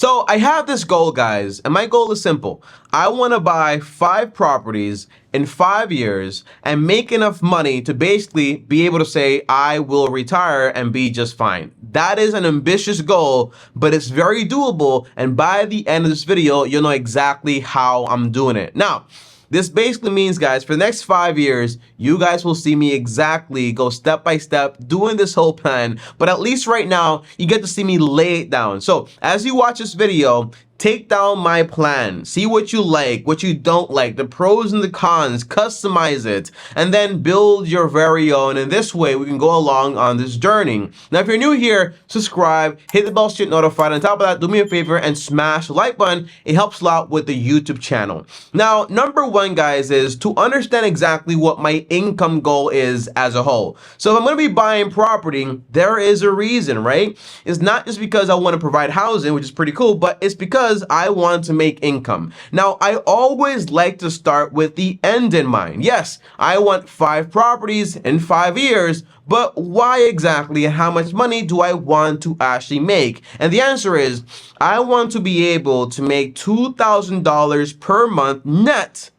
So I have this goal, guys, and my goal is simple. I want to buy 5 properties in 5 years and make enough money to basically be able to say I will retire and be just fine. That is an ambitious goal, but it's very doable. And by the end of this video, you'll know exactly how I'm doing it. Now, this basically means, guys, for the next 5 years, you guys will see me exactly go step by step doing this whole plan. But at least right now, you get to see me lay it down. So as you watch this video, take down my plan, see what you like, what you don't like, the pros and the cons, customize it, and then build your very own. And this way we can go along on this journey. Now, if you're new here, subscribe, hit the bell so you get notified. On top of that, do me a favor and smash the like button. It helps a lot with the YouTube channel. Now, number one, guys, is to understand exactly what my income goal is as a whole. So if I'm going to be buying property, there is a reason, right? It's not just because I want to provide housing, which is pretty cool, but it's because I want to make income. Now, I always like to start with the end in mind. Yes, I want 5 properties in 5 years, but why exactly and how much money do I want to actually make? And the answer is, I want to be able to make $2,000 per month net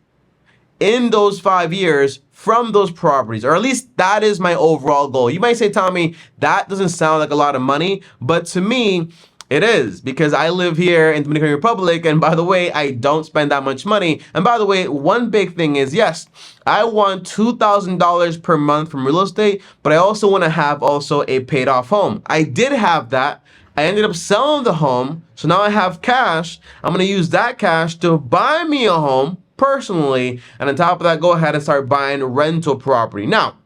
in those 5 years from those properties, or at least that is my overall goal. You might say, Tommy, that doesn't sound like a lot of money, but to me, it is, because I live here in Dominican Republic, and by the way, I don't spend that much money. And by the way, one big thing is, yes, I want $2,000 per month from real estate, but I also want to have also a paid off home. I did have that. I ended up selling the home, so now I have cash. I'm going to use that cash to buy me a home personally, and on top of that, go ahead and start buying rental property. Now,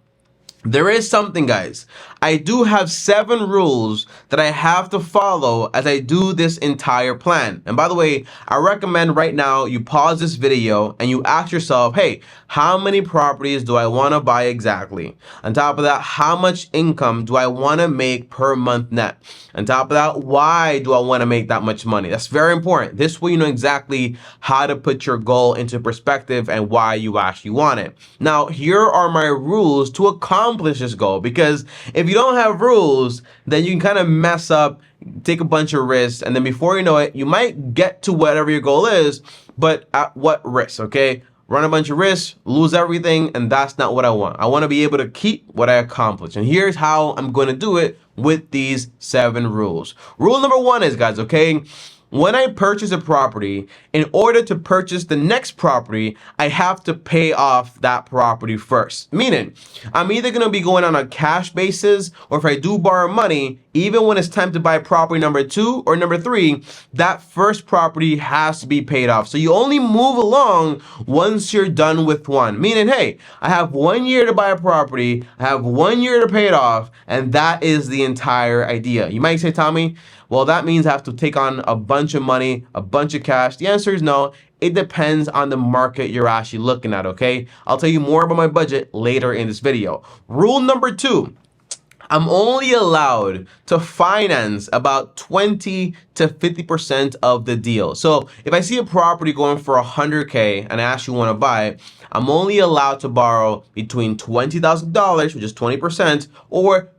there is something, guys. I do have 7 rules that I have to follow as I do this entire plan. And by the way, I recommend right now you pause this video and you ask yourself, hey, how many properties do I want to buy exactly? On top of that, how much income do I want to make per month net? On top of that, why do I want to make that much money? That's very important. This way you know exactly how to put your goal into perspective and why you actually want it. Now, here are my rules to accomplish this goal, because if you don't have rules, then you can kind of mess up, take a bunch of risks, and then before you know it, you might get to whatever your goal is, but at what risk, okay? Run a bunch of risks, lose everything, and that's not what I want. I want to be able to keep what I accomplish. And here's how I'm going to do it with these 7 rules. Rule number 1 is, guys, okay? When I purchase a property, in order to purchase the next property, I have to pay off that property first. Meaning, I'm either going to be going on a cash basis, or if I do borrow money, even when it's time to buy property number 2 or number 3, that first property has to be paid off. So you only move along once you're done with one. Meaning, hey, I have 1 year to buy a property, I have 1 year to pay it off, and that is the entire idea. You might say, Tommy, well, that means I have to take on a bunch of money, a bunch of cash. The answer is no. It depends on the market you're actually looking at, okay? I'll tell you more about my budget later in this video. Rule number 2. I'm only allowed to finance about 20 to 50% of the deal. So if I see a property going for $100K and I actually want to buy it, I'm only allowed to borrow between $20,000, which is 20%, or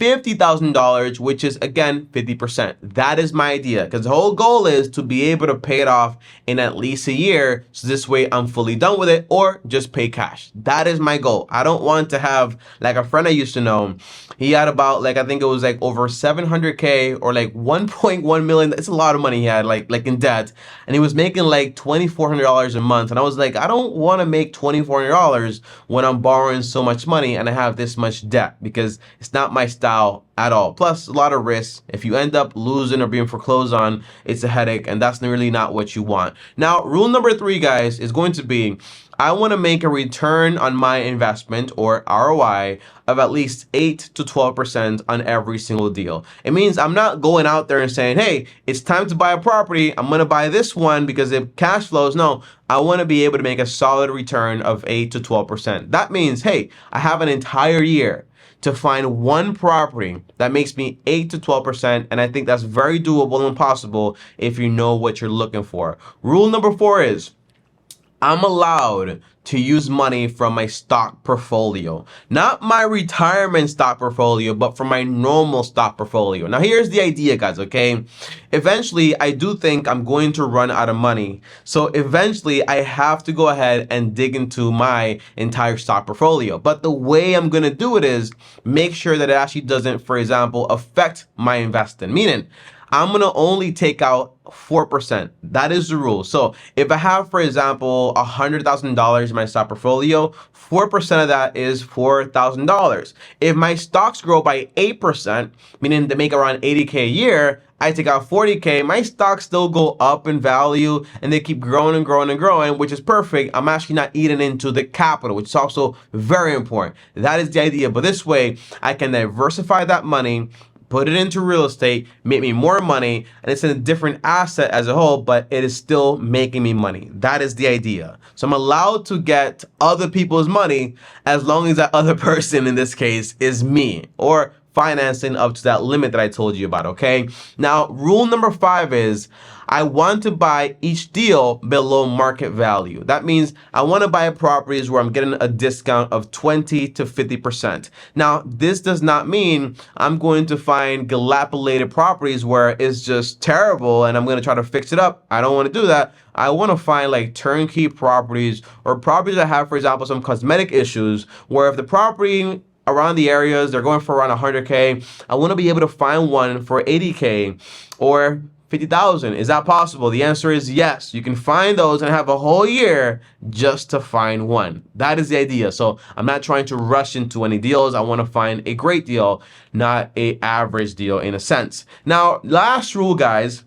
$50,000, which is again 50%. That is my idea, because the whole goal is to be able to pay it off in at least a year, so this way I'm fully done with it, or just pay cash. That is my goal. I don't want to have, like a friend I used to know, he had about, like, I think it was like over 700K or like 1.1 million. It's a lot of money he had like in debt, and he was making like $2,400 a month. And I was like, I don't want to make $2,400 when I'm borrowing so much money and I have this much debt, because it's not my style at all. Plus a lot of risks. If you end up losing or being foreclosed on, it's a headache, and that's really not what you want. Now, rule number 3, guys, is going to be, I want to make a return on my investment, or ROI, of at least 8 to 12% on every single deal. It means I'm not going out there and saying, hey, it's time to buy a property, I'm going to buy this one because it cash flows. No, I want to be able to make a solid return of 8 to 12%. That means, hey, I have an entire year to find one property that makes me 8 to 12%, and I think that's very doable and possible if you know what you're looking for. Rule number 4 is, I'm allowed to use money from my stock portfolio. Not my retirement stock portfolio, but from my normal stock portfolio. Now, here's the idea, guys, okay? Eventually, I do think I'm going to run out of money. So eventually, I have to go ahead and dig into my entire stock portfolio. But the way I'm going to do it is make sure that it actually doesn't, for example, affect my investing. Meaning, I'm going to only take out 4%. That is the rule. So if I have, for example, $100,000 in my stock portfolio, 4% of that is $4,000. If my stocks grow by 8%, meaning they make around 80K a year, I take out 40K, my stocks still go up in value and they keep growing and growing and growing, which is perfect. I'm actually not eating into the capital, which is also very important. That is the idea. But this way, I can diversify that money, put it into real estate, make me more money, and it's a different asset as a whole, but it is still making me money. That is the idea. So I'm allowed to get other people's money as long as that other person in this case is me, or financing up to that limit that I told you about, okay? Now, rule number 5 is I want to buy each deal below market value. That means I want to buy properties where I'm getting a discount of 20 to 50%. Now, this does not mean I'm going to find dilapidated properties where it's just terrible and I'm going to try to fix it up. I don't want to do that. I want to find like turnkey properties or properties that have, for example, some cosmetic issues where if the property around the areas, they're going for around 100K. I want to be able to find one for 80K or 50,000. Is that possible? The answer is yes. You can find those and have a whole year just to find one. That is the idea. So I'm not trying to rush into any deals. I want to find a great deal, not a average deal in a sense. Now, last rule, guys,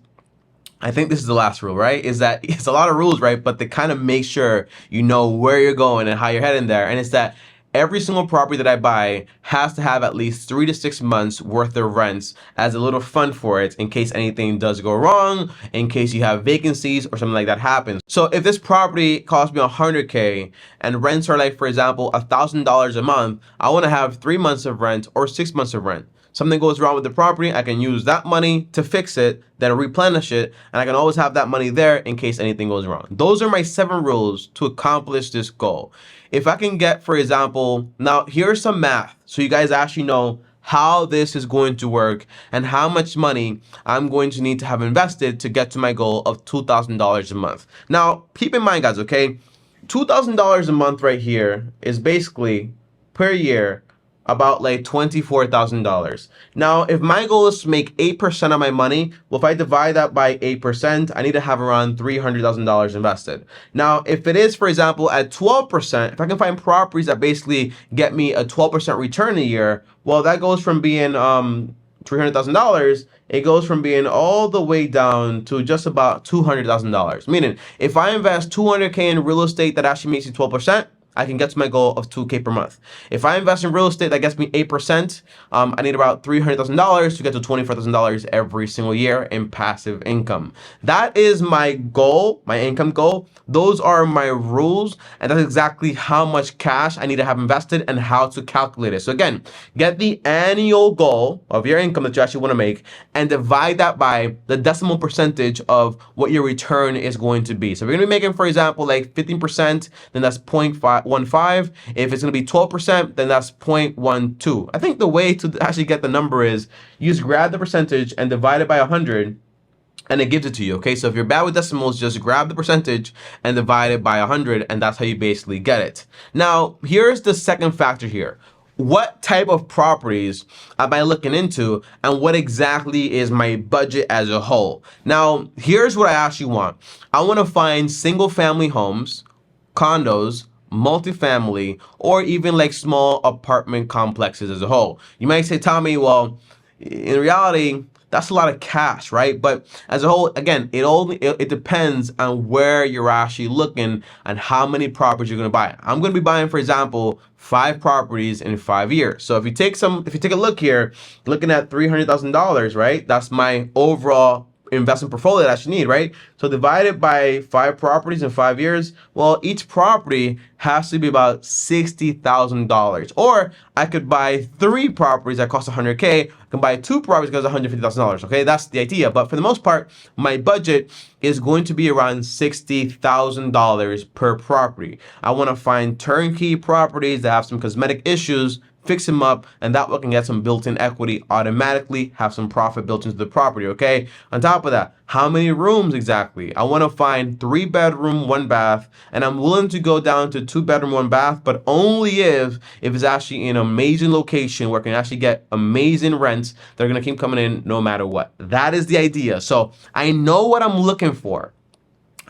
I think this is the last rule, right? Is that it's a lot of rules, right? But to kind of make sure you know where you're going and how you're heading there. And it's that every single property that I buy has to have at least 3 to 6 months worth of rents as a little fund for it in case anything does go wrong, in case you have vacancies or something like that happens. So if this property costs me 100K and rents are like, for example, $1,000 a month, I want to have 3 months of rent or 6 months of rent. Something goes wrong with the property, I can use that money to fix it, then replenish it, and I can always have that money there in case anything goes wrong. Those are my 7 rules to accomplish this goal. If I can get, for example, now here's some math so you guys actually know how this is going to work and how much money I'm going to need to have invested to get to my goal of $2,000 a month. Now, keep in mind, guys, okay, $2,000 a month right here is basically per year about like $24,000. Now, if my goal is to make 8% of my money, well, if I divide that by 8%, I need to have around $300,000 invested. Now, if it is, for example, at 12%, if I can find properties that basically get me a 12% return a year, well, that goes from being $300,000, it goes from being all the way down to just about $200,000. Meaning, if I invest 200K in real estate that actually makes you 12%, I can get to my goal of 2K per month. If I invest in real estate that gets me 8%, I need about $300,000 to get to $24,000 every single year in passive income. That is my goal, my income goal. Those are my rules, and that's exactly how much cash I need to have invested and how to calculate it. So again, get the annual goal of your income that you actually want to make and divide that by the decimal percentage of what your return is going to be. So if you're going to be making, for example, like 15%, then that's 0.15. If it's going to be 12%, then that's 0.12. I think the way to actually get the number is you just grab the percentage and divide it by 100 and it gives it to you, okay? So if you're bad with decimals, just grab the percentage and divide it by 100 and that's how you basically get it. Now, here's the second factor here. What type of properties am I looking into and what exactly is my budget as a whole? Now, here's what I actually want. I want to find single family homes, condos, multifamily, or even like small apartment complexes as a whole. You might say, Tommy, well, in reality, that's a lot of cash, right? But as a whole, again, it depends on where you're actually looking and how many properties you're going to buy. I'm going to be buying, for example, 5 properties in 5 years. So if you take a look here, looking at $300,000, right? That's my overall investment portfolio that you need, right? So divide it by 5 properties in 5 years. Well, each property has to be about $60,000. Or I could buy 3 properties that cost $100K. I can buy 2 properties that cost $150,000. Okay, that's the idea. But for the most part, my budget is going to be around $60,000 per property. I want to find turnkey properties that have some cosmetic issues, fix them up, and that way I can get some built-in equity automatically, have some profit built into the property, okay? On top of that, how many rooms exactly? I want to find 3 bedroom, 1 bath, and I'm willing to go down to 2 bedroom, 1 bath, but only if it's actually in an amazing location where I can actually get amazing rents that are going to keep coming in no matter what. That is the idea. So I know what I'm looking for.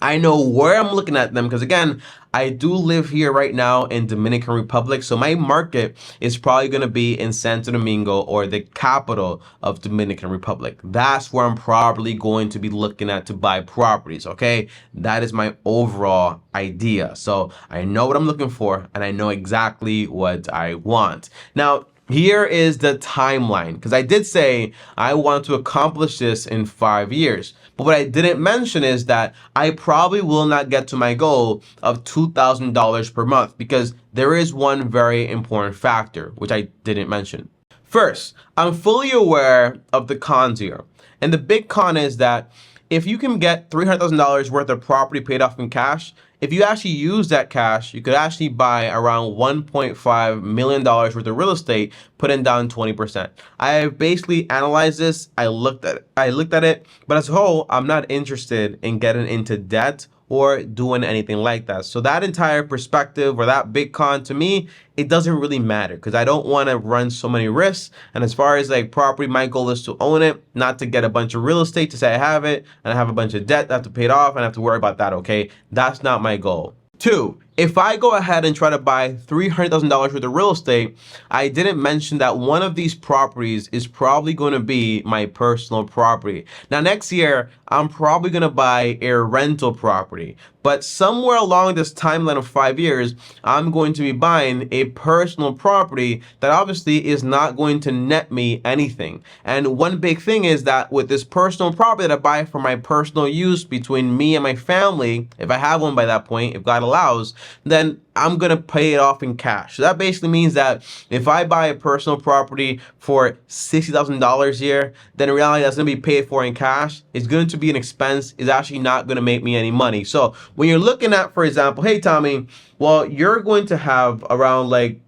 I know where I'm looking at them because, again, I do live here right now in Dominican Republic, so my market is probably going to be in Santo Domingo, or the capital of Dominican Republic. That's where I'm probably going to be looking at to buy properties, okay? That is my overall idea. So I know what I'm looking for, and I know exactly what I want. Now, here is the timeline, because I did say I want to accomplish this in 5 years. But what I didn't mention is that I probably will not get to my goal of $2,000 per month, because there is one very important factor, which I didn't mention. First, I'm fully aware of the cons here. And the big con is that if you can get $300,000 worth of property paid off in cash, if you actually use that cash, you could actually buy around $1.5 million worth of real estate, putting down 20%. I have basically analyzed this. I looked at it, but as a whole, I'm not interested in getting into debt or doing anything like that. So that entire perspective, or that big con, to me, it doesn't really matter, because I don't want to run so many risks. And as far as like property, my goal is to own it, not to get a bunch of real estate to say I have it and I have a bunch of debt that I have to pay it off and I have to worry about that, okay? That's not my goal. 2, if I go ahead and try to buy $300,000 worth of real estate, I didn't mention that one of these properties is probably going to be my personal property. Now, next year, I'm probably going to buy a rental property. But somewhere along this timeline of 5 years, I'm going to be buying a personal property that obviously is not going to net me anything. And one big thing is that with this personal property that I buy for my personal use between me and my family, if I have one by that point, if God allows, then I'm going to pay it off in cash. So that basically means that if I buy a personal property for $60,000 a year, then in reality that's going to be paid for in cash. It's going to be an expense. It's actually not going to make me any money. So when you're looking at, for example, hey, Tommy, well, you're going to have around like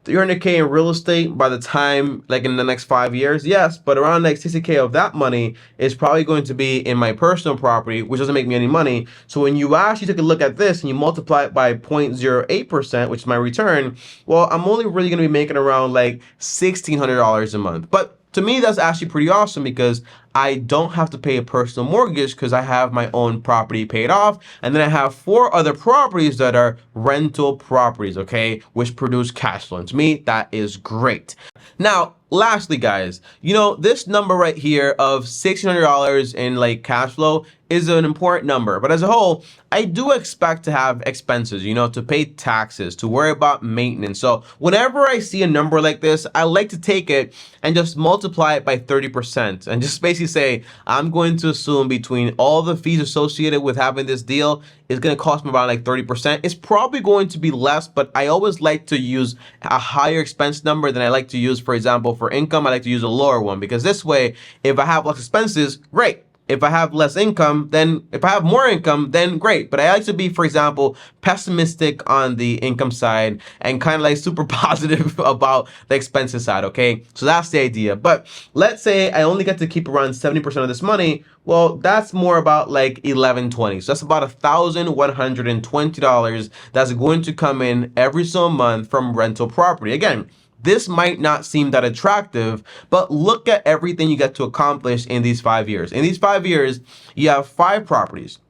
300K in real estate by the time, like in the next 5 years, yes, but around like 60K of that money is probably going to be in my personal property, which doesn't make me any money. So when you actually take a look at this and you multiply it by 0.08%, which is my return, well, I'm only really going to be making around like $1,600 a month. But to me, that's actually pretty awesome, because I don't have to pay a personal mortgage because I have my own property paid off. And then I have 4 other properties that are rental properties, okay, which produce cash flow. And to me, that is great. Now, lastly, guys, you know, this number right here of $1,600 in like cash flow is an important number. But as a whole, I do expect to have expenses, you know, to pay taxes, to worry about maintenance. So whenever I see a number like this, I like to take it and just multiply it by 30% and just basically say, I'm going to assume between all the fees associated with having this deal is going to cost me about like 30%. It's probably going to be less, but I always like to use a higher expense number than I like to use, for example, for income. I like to use a lower one, because this way, if I have less expenses, great. If I have less income, then if I have more income, then great. But I like to be, for example, pessimistic on the income side and kind of like super positive about the expenses side, okay? So that's the idea. But let's say I only get to keep around 70% of this money. Well, that's more about like 1120. So that's about $1,120 that's going to come in every single month from rental property. Again, this might not seem that attractive, but look at everything you get to accomplish in these 5 years. In these 5 years, you have 5 properties.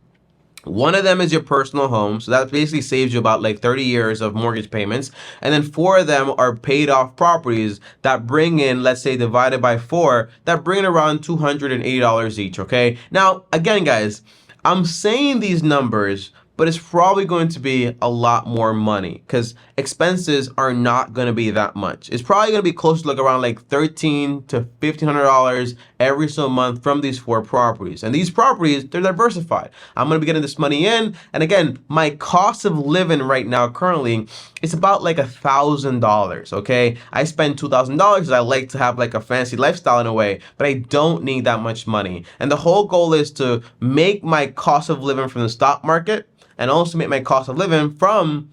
One of them is your personal home, so that basically saves you about like 30 years of mortgage payments. And then 4 of them are paid off properties that bring in, let's say divided by 4, that bring in around $280 each, okay? Now, again, guys, I'm saying these numbers, but it's probably going to be a lot more money because expenses are not going to be that much. It's probably going to be close to like around like $1,300 to $1,500 every single month from these 4 properties. And these properties, they're diversified. I'm going to be getting this money in. And again, my cost of living right now currently, it's about like $1,000, okay? I spend $2,000 because I like to have like a fancy lifestyle in a way, but I don't need that much money. And the whole goal is to make my cost of living from the stock market and also make my cost of living from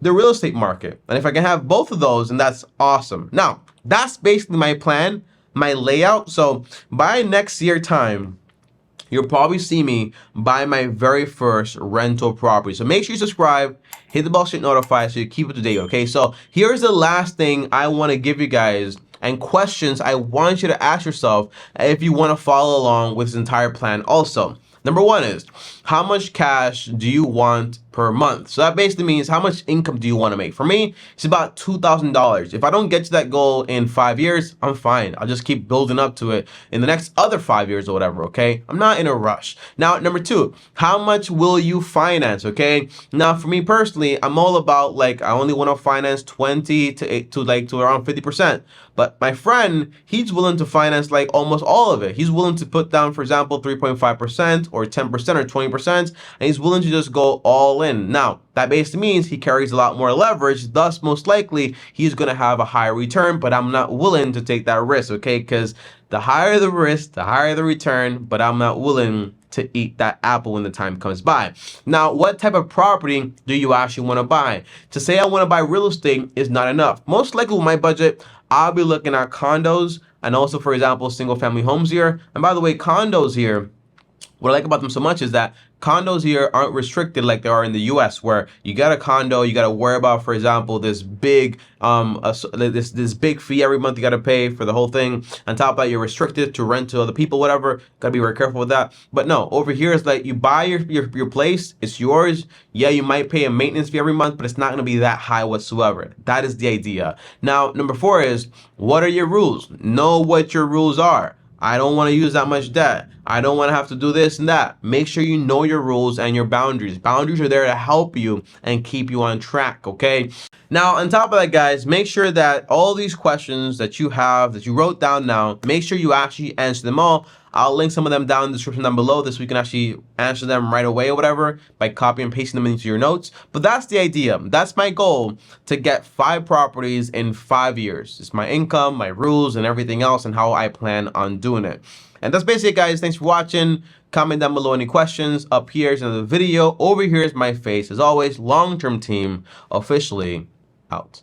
the real estate market. And if I can have both of those, then that's awesome. Now, that's basically my plan, my layout. So by next year time, you'll probably see me buy my very first rental property. So make sure you subscribe, hit the bell so you get notified so you keep up to date, okay? So here's the last thing I want to give you guys and questions I want you to ask yourself if you want to follow along with this entire plan also. Number 1 is, how much cash do you want per month? So that basically means how much income do you want to make? For me, it's about $2,000. If I don't get to that goal in 5 years, I'm fine. I'll just keep building up to it in the next other 5 years or whatever, okay? I'm not in a rush. Now, number 2, how much will you finance, okay? Now, for me personally, I'm all about like, I only want to finance 20 to around 50%. But my friend, he's willing to finance like almost all of it. He's willing to put down, for example, 3.5% or 10% or 20%, and he's willing to just go all in. Now, that basically means he carries a lot more leverage, thus most likely he's going to have a higher return, but I'm not willing to take that risk, okay? Because the higher the risk, the higher the return, but I'm not willing to eat that apple when the time comes by. Now, what type of property do you actually want to buy? To say I want to buy real estate is not enough. Most likely with my budget, I'll be looking at condos and also, for example, single family homes here. And by the way, condos here, what I like about them so much is that condos here aren't restricted like they are in the US, where you got a condo, you got to worry about, for example, this big this big fee every month you got to pay for the whole thing. On top of that, you're restricted to rent to other people, whatever. Got to be very careful with that. But no, over here it's like you buy your place, it's yours. Yeah, you might pay a maintenance fee every month, but it's not going to be that high whatsoever. That is the idea. Now, number 4 is, what are your rules? Know what your rules are. I don't want to use that much debt. I don't want to have to do this and that. Make sure you know your rules and your boundaries. Boundaries are there to help you and keep you on track, okay? Now, on top of that, guys, make sure that all these questions that you have, that you wrote down now, make sure you actually answer them all. I'll link some of them down in the description down below, this so you can actually answer them right away or whatever by copying and pasting them into your notes. But that's the idea. That's my goal, to get 5 properties in 5 years. It's my income, my rules, and everything else, and how I plan on doing it. And that's basically it, guys. Thanks for watching. Comment down below any questions. Up here is another video. Over here is my face. As always, Long Term Team officially out.